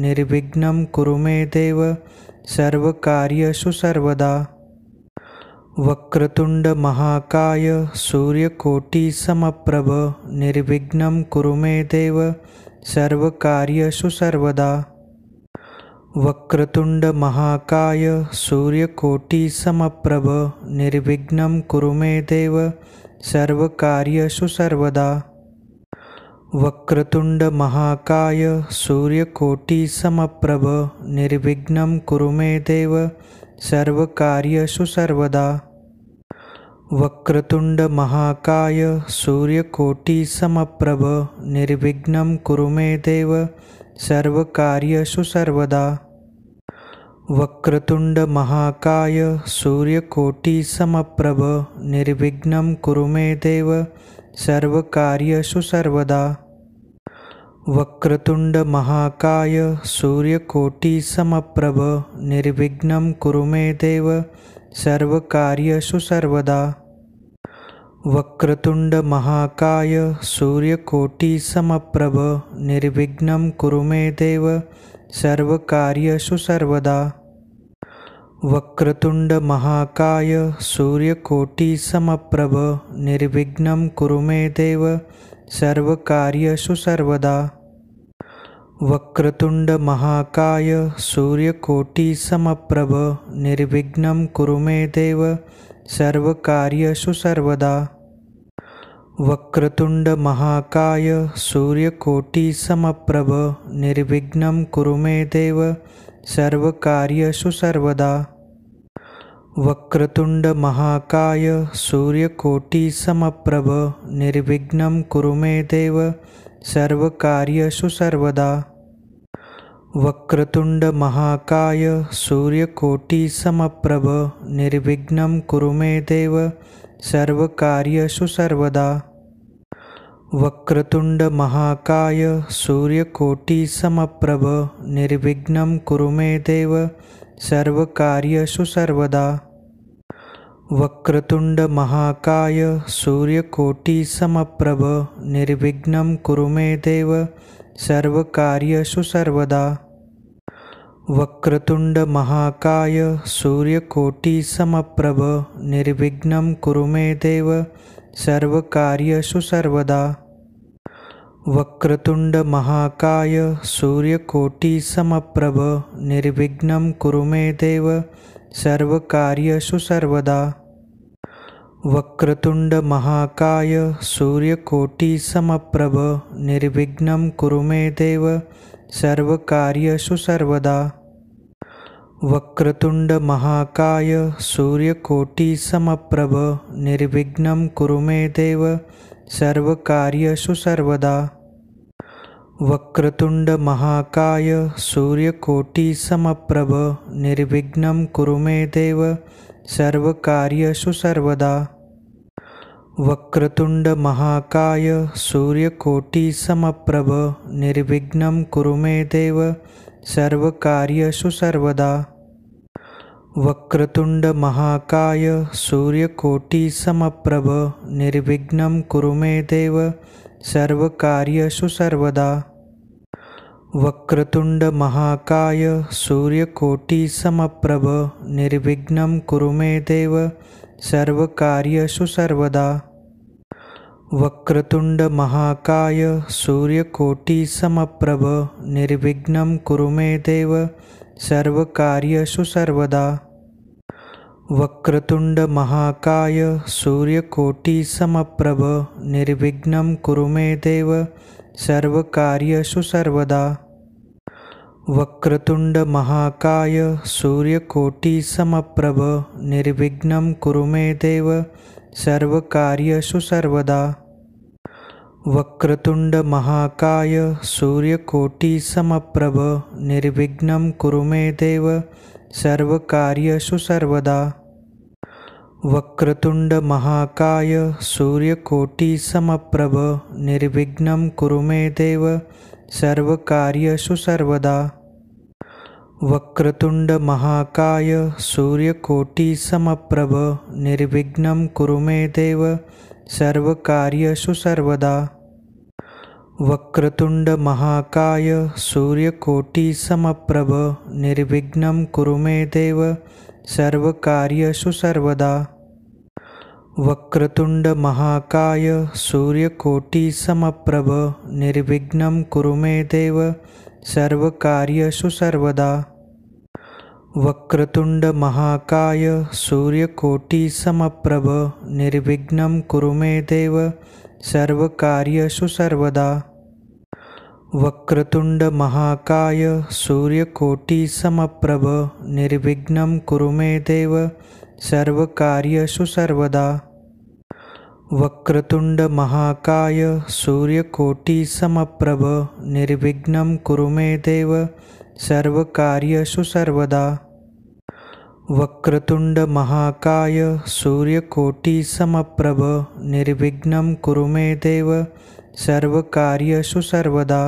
निर्विघ्नं कुरु मे देव सर्वकार्येषु सर्वदा। वक्रतुंड महाकाय सूर्यकोटि समप्रभ निर्विघ्नं कुरु मे देव सर्वकार्येषु सर्वदा। वक्रतुंड महाकाय सूर्यकोटि समप्रभ निर्विघ्नं कुरु मे देव सर्वकार्येषु सर्वदा। वक्रतुंड महाकाय सूर्यकोटि समप्रभ निर्विघ्नं कुरु मे देव सर्वकार्येषु सर्वदा। वक्रतुंड महाकाय सूर्यकोटि समप्रभ निर्विघ्नं कुरु मे देव सर्वकार्येषु सर्वदा। वक्रतुंड महाकाय सूर्यकोटि समप्रभ निर्विघ्नं कुरु मे देव सर्वकार्येषु सर्वदा। वक्रतुंड महाकाय सूर्यकोटि समप्रभ निर्विघ्नं कुरु मे देव सर्वकार्येषु सर्वदा। वक्रतुंड महाकाय सूर्यकोटि समप्रभ निर्विघ्नं कुरु मे देव सर्वकार्येषु सर्वदा। वक्रतुंड महाकाय सूर्यकोटि समप्रभ निर्विघ्नं कुरु मे देव सर्वकार्येषु सर्वदा। वक्रतुंड महाकाय सूर्यकोटि समप्रभ निर्विघ्नं कुरु मे देव सर्वकार्येषु सर्वदा। वक्रतुंड महाकाय सूर्यकोटि समप्रभ निर्विघ्नं कुरु मे देव सर्वकार्येषु सर्वदा। वक्रतुंड महाकाय सूर्यकोटि समप्रभ निर्विघ्नं कुरु मे देव सर्वकार्येषु सर्वदा। वक्रतुंड महाकाय सूर्यकोटि समप्रभ निर्विघ्नं कुरु मे देव सर्वकार्येषु सर्वदा। वक्रतुंड महाकाय सूर्यकोटि समप्रभ निर्विघ्नं कुरु मे देव सर्वकार्येषु सर्वदा। वक्रतुंड महाकाय सूर्यकोटि समप्रभ निर्विघ्नं कुरु मे देव सर्वकार्येषु सर्वदा। वक्रतुंड महाकाय सूर्यकोटि समप्रभ निर्विघ्नं कुरु मे देव सर्वकार्येषु सर्वदा। वक्रतुंड महाकाय सूर्यकोटि समप्रभ निर्विघ्नं कुरु मे देव सर्वकार्येषु सर्वदा। वक्रतुंड महाकाय सूर्यकोटि समप्रभ निर्विघ्नं कुरु मे देव सर्वकार्येषु सर्वदा। वक्रतुंड महाकाय सूर्यकोटि समप्रभ निर्विघ्नं कुरु मे देव सर्वकार्येषु सर्वदा। वक्रतुंड महाकाय सूर्यकोटि समप्रभ निर्विघ्नं कुरु मे देव सर्वकार्येषु सर्वदा। वक्रतुंड महाकाय सूर्यकोटि समप्रभ निर्विघ्नं कुरु मे देव सर्वकार्येषु सर्वदा। वक्रतुंड महाकाय सूर्यकोटि समप्रभ निर्विघ्नं कुरु मे देव सर्वकार्येषु सर्वदा। वक्रतुंड महाकाय सूर्यकोटि समप्रभ निर्विघ्नं कुरु मे देव सर्वकार्येषु सर्वदा। वक्रतुंड महाकाय सूर्यकोटि समप्रभ निर्विघ्नं कुरु मे देव सर्वकार्येषु सर्वदा। वक्रतुंड महाकाय सूर्यकोटि समप्रभ निर्विघ्नं कुरु मे देव सर्वकार्येषु सर्वदा। वक्रतुंड महाकाय सूर्यकोटि समप्रभ निर्विघ्नं कुरु मे देव सर्वकार्येषु सर्वदा। वक्रतुंड महाकाय सूर्यकोटि समप्रभ निर्विघ्नं कुरु मे देव सर्वकार्येषु सर्वदा। वक्रतुंड महाकाय सूर्यकोटि समप्रभ निर्विघ्नं कुरु मे देव सर्वकार्येषु सर्वदा। वक्रतुंड महाकाय सूर्यकोटि समप्रभ निर्विघ्नं कुरु मे देव सर्वकार्येषु सर्वदा। वक्रतुंड महाकाय सूर्यकोटि समप्रभ निर्विघ्नं कुरु मे देव सर्वकार्येषु सर्वदा। वक्रतुंड महाकाय सूर्यकोटि समप्रभ निर्विघ्नं कुरु मे देव सर्वकार्येषु सर्वदा। वक्रतुंड महाकाय सूर्यकोटि समप्रभ निर्विघ्नं कुरु मे देव सर्वकार्येषु सर्वदा। वक्रतुंड महाकाय सूर्यकोटि समप्रभ निर्विघ्नं कुरु मे देव सर्वकार्येषु सर्वदा। वक्रतुंड महाकाय सूर्यकोटि समप्रभ निर्विघ्नं कुरु मे देव सर्वकार्येषु सर्वदा। वक्रतुंड महाकाय सूर्यकोटि समप्रभ निर्विघ्नं कुरु मे देव सर्वकार्येषु सर्वदा।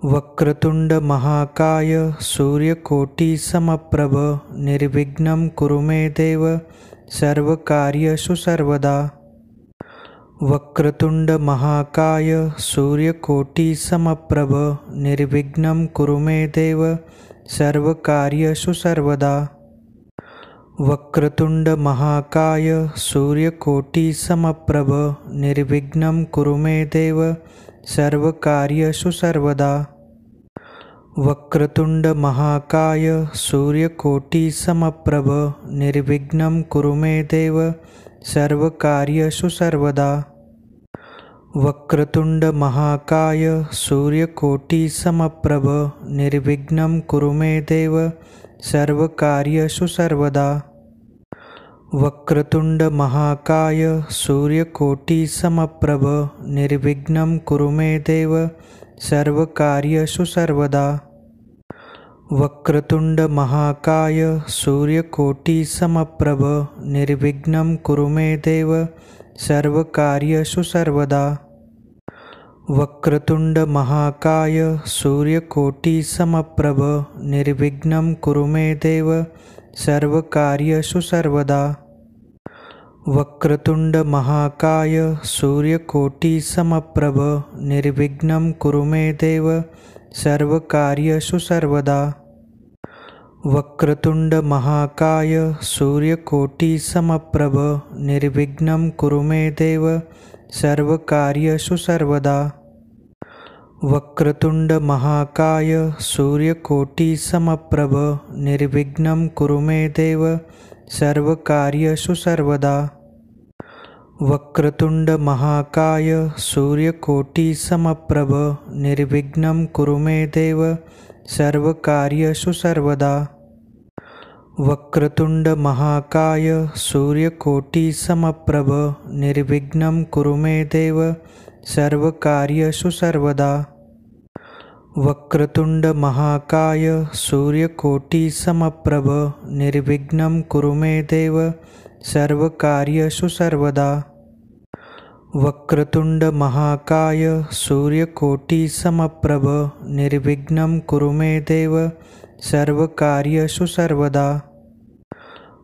वक्रतुंड महाकाय सूर्यकोटि समप्रभ निर्विघ्नं कुरु मे देव सर्वकार्येषु सर्वदा। वक्रतुंड महाकाय सूर्यकोटि समप्रभ निर्विघ्नं कुरु मे देव सर्वकार्येषु सर्वदा। वक्रतुंड महाकाय सूर्यकोटि समप्रभ निर्विघ्नं कुरु मे देव सर्वकार्येषु सर्वदा। वक्रतुंड महाकाय सूर्यकोटि समप्रभ निर्विघ्नं कुरु मे देव सर्वकार्येषु सर्वदा। वक्रतुंड महाकाय सूर्यकोटि समप्रभ निर्विघ्नं कुरु मे देव सर्वकार्येषु सर्वदा। वक्रतुंड महाकाय सूर्यकोटि समप्रभ निर्विघ्नं कुरु मे देव सर्वकार्येषु सर्वदा। वक्रतुंड महाकाय सूर्यकोटि समप्रभ निर्विघ्नं कुरु मे देव सर्वकार्येषु सर्वदा। वक्रतुंड महाकाय सूर्यकोटि समप्रभ निर्विघ्नं कुरु मे देव सर्वकार्येषु सर्वदा। वक्रतुंड महाकाय सूर्यकोटि समप्रभ निर्विघ्नं कुरु मे देव सर्वकार्येषु सर्वदा। वक्रतुंड महाकाय सूर्यकोटि समप्रभ निर्विघ्नं कुरु मे देव सर्वकार्येषु सर्वदा। वक्रतुंड महाकाय सूर्यकोटि समप्रभ निर्विघ्नं कुरु मे देव सर्वकार्येषु सर्वदा। वक्रतुंड महाकाय सूर्यकोटि समप्रभ निर्विघ्नं कुरु मे देव सर्वकार्येषु सर्वदा। वक्रतुंड महाकाय सूर्यकोटि समप्रभ निर्विघ्नं कुरु मे देव सर्वकार्येषु सर्वदा। वक्रतुंड महाकाय सूर्यकोटि समप्रभ निर्विघ्नं कुरु मे देव सर्वकार्येषु सर्वदा। वक्रतुंड महाकाय सूर्यकोटि समप्रभ निर्विघ्नं कुरु मे देव सर्वकार्येषु सर्वदा।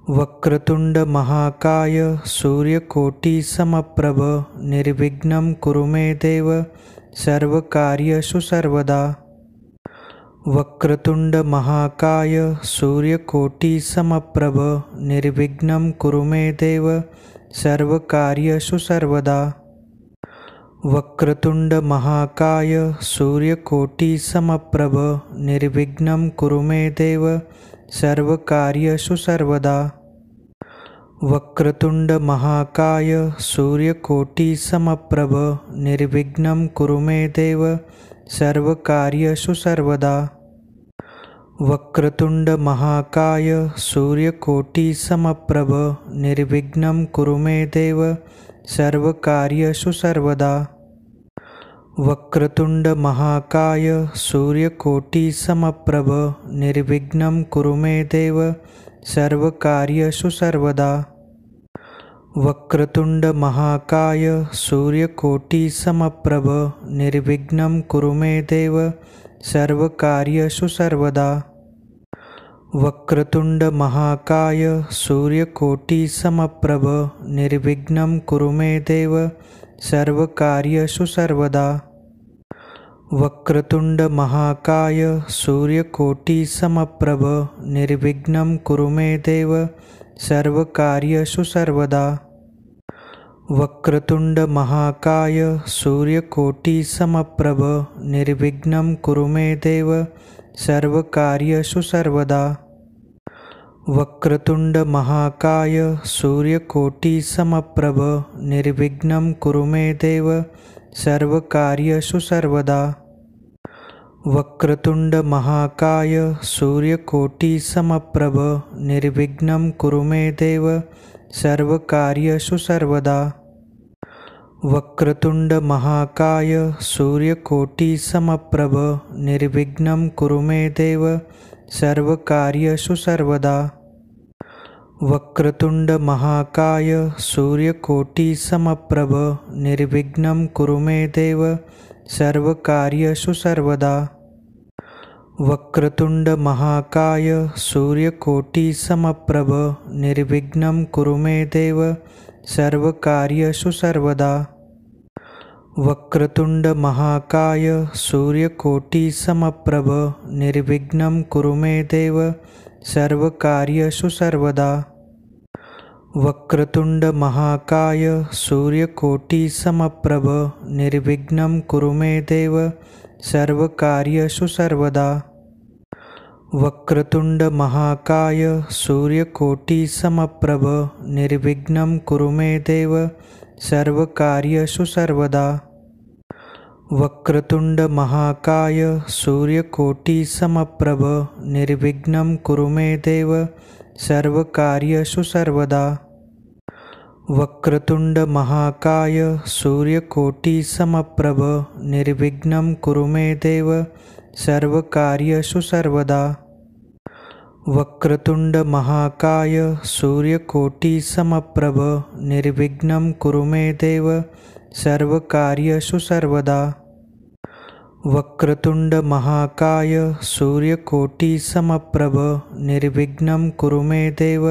वक्रतुंड महाकाय सूर्यकोटि समप्रभ निर्विघ्नं कुरु मे देव सर्वकार्येषु सर्वदा। वक्रतुंड महाकाय सूर्यकोटि समप्रभ निर्विघ्नं कुरु मे देव सर्वकार्येषु सर्वदा। वक्रतुंड महाकाय सूर्यकोटि समप्रभ निर्विघ्नं कुरु मे देव सर्वकार्येषु सर्वदा। वक्रतुंड महाकाय सूर्यकोटि समप्रभ निर्विघ्नं कुरु मे देव सर्वकार्येषु सर्वदा। वक्रतुंड महाकाय सूर्यकोटि समप्रभ निर्विघ्नं कुरु मे देव सर्वकार्येषु सर्वदा। वक्रतुंड महाकाय सूर्यकोटि समप्रभ निर्विघ्नं कुरु मे देव सर्वकार्येषु सर्वदा। वक्रतुंड महाकाय सूर्यकोटि समप्रभ निर्विघ्नं कुरु मे देव सर्वकार्येषु सर्वदा। वक्रतुंड महाकाय सूर्यकोटि समप्रभ निर्विघ्नं कुरु मे देव सर्वकार्येषु सर्वदा। वक्रतुंड महाकाय सूर्यकोटि समप्रभ निर्विघ्नं कुरु मे देव सर्वकार्येषु सर्वदा। वक्रतुंड महाकाय सूर्यकोटि समप्रभ निर्विघ्नं कुरु मे देव सर्वकार्येषु सर्वदा। वक्रतुंड महाकाय सूर्यकोटि समप्रभ निर्विघ्नं कुरु मे देव सर्वकार्येषु सर्वदा। वक्रतुंड महाकाय सूर्यकोटि समप्रभ निर्विघ्नं कुरु मे देव सर्वकार्येषु सर्वदा। वक्रतुंड महाकाय सूर्यकोटि समप्रभ निर्विघ्नं कुरु मे देव सर्वकार्येषु सर्वदा। वक्रतुंड महाकाय सूर्यकोटि समप्रभ निर्विघ्नं कुरु मे देव सर्वकार्येषु सर्वदा। वक्रतुंड महाकाय सूर्यकोटि समप्रभ निर्विघ्नं कुरु मे देव सर्वकार्येषु सर्वदा। वक्रतुंड महाकाय सूर्यकोटि समप्रभ निर्विघ्नं कुरु मे देव सर्वकार्येषु सर्वदा। वक्रतुंड महाकाय सूर्यकोटि समप्रभ निर्विघ्नं कुरु मे देव सर्वकार्येषु सर्वदा। वक्रतुंड महाकाय सूर्यकोटि समप्रभ निर्विघ्नं कुरु मे देव सर्वकार्येषु सर्वदा। वक्रतुंड महाकाय सूर्यकोटि समप्रभ निर्विघ्नं कुरु मे देव सर्वकार्येषु सर्वदा। वक्रतुंड महाकाय सूर्यकोटि समप्रभ निर्विघ्नं कुरु मे देव सर्वकार्येषु सर्वदा। वक्रतुंड महाकाय सूर्यकोटि समप्रभ निर्विघ्नं कुरु मे देव सर्वकार्येषु सर्वदा। वक्रतुंड महाकाय सूर्यकोटि समप्रभ निर्विघ्नं कुरु मे देव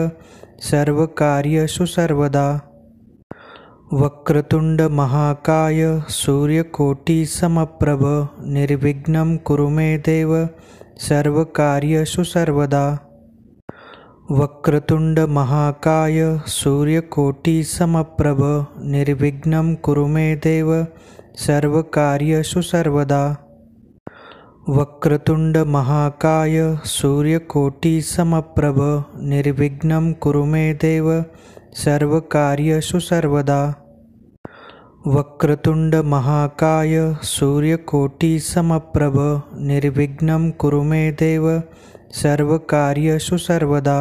सर्वकार्येषु सर्वदा। वक्रतुंड महाकाय सूर्यकोटि समप्रभ निर्विघ्नं कुरु मे देव सर्वकार्येषु सर्वदा। वक्रतुंड महाकाय सूर्यकोटि समप्रभ निर्विघ्नं कुरु मे देव सर्वकार्येषु सर्वदा। वक्रतुंड महाकाय सूर्यकोटि समप्रभ निर्विघ्नं कुरु मे देव सर्वकार्येषु सर्वदा। वक्रतुंड महाकाय सूर्यकोटि समप्रभ निर्विघ्नं कुरु मे देव सर्वकार्येषु सर्वदा।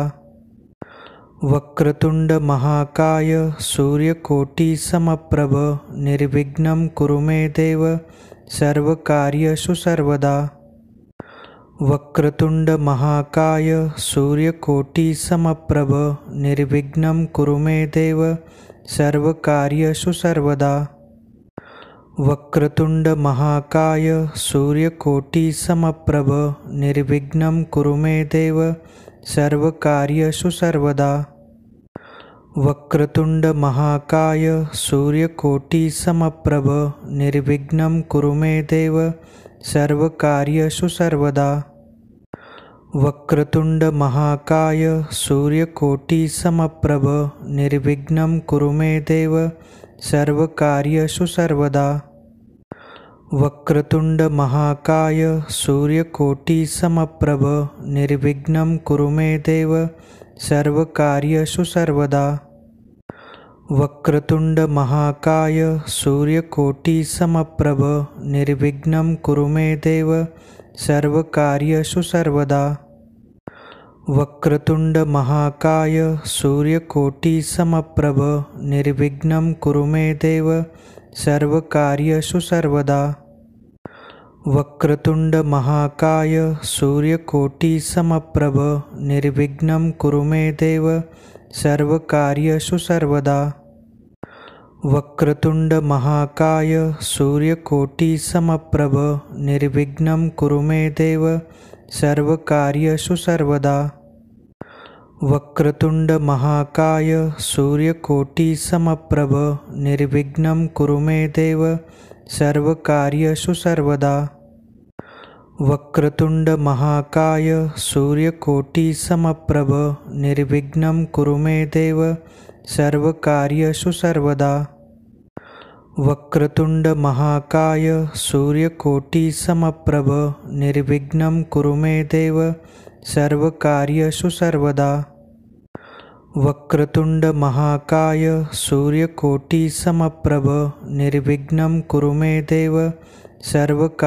वक्रतुंड महाकाय सूर्यकोटि समप्रभ निर्विघ्नं कुरु मे देव सर्वकार्येषु सर्वदा। वक्रतुंड महाकाय सूर्यकोटि समप्रभ निर्विघ्नं कुरु मे देव सर्वकार्येषु सर्वदा। वक्रतुंड महाकाय सूर्यकोटि समप्रभ निर्विघ्नं कुरु मे देव सर्वकार्येषु सर्वदा। वक्रतुंड महाकाय सूर्यकोटि समप्रभ निर्विघ्नं कुरु मे देव सर्वकार्येषु सर्वदा। वक्रतुंड महाकाय सूर्यकोटि समप्रभ निर्विघ्नं कुरु मे देव सर्वकार्येषु सर्वदा। वक्रतुंड महाकाय सूर्यकोटि समप्रभ निर्विघ्नं कुरु मे देव सर्वकार्येषु सर्वदा। वक्रतुंड महाकाय सूर्यकोटि समप्रभ निर्विघ्नं कुरु मे देव सर्वकार्येषु सर्वदा। वक्रतुंड महाकाय सूर्यकोटि समप्रभ निर्विघ्नं कुरु मे देव सर्वकार्येषु सर्वदा। वक्रतुंड महाकाय सूर्यकोटि समप्रभ निर्विघ्नं कुरु मे देव सर्वकार्येषु सर्वदा। वक्रतुंड महाकाय सूर्यकोटि समप्रभ निर्विघ्नं कुरु मे देव सर्वकार्येषु सर्वदा। वक्रतुंड महाकाय सूर्यकोटि समप्रभ निर्विघ्नं कुरु मे देव सर्वकार्येषु सर्वदा। वक्रतुंड महाकाय सूर्यकोटि समप्रभ निर्विघ्नं कुरु मे देव सर्वकार्येषु सर्वदा। वक्रतुंड महाकाय सूर्यकोटि समप्रभ निर्विघ्नं कुरु मे देव सर्वकार्येषु सर्वदा। वक्रतुंड महाकाय सूर्यकोटि समप्रभ निर्विघ्नं कुरु मे देव सर्वकार्येषु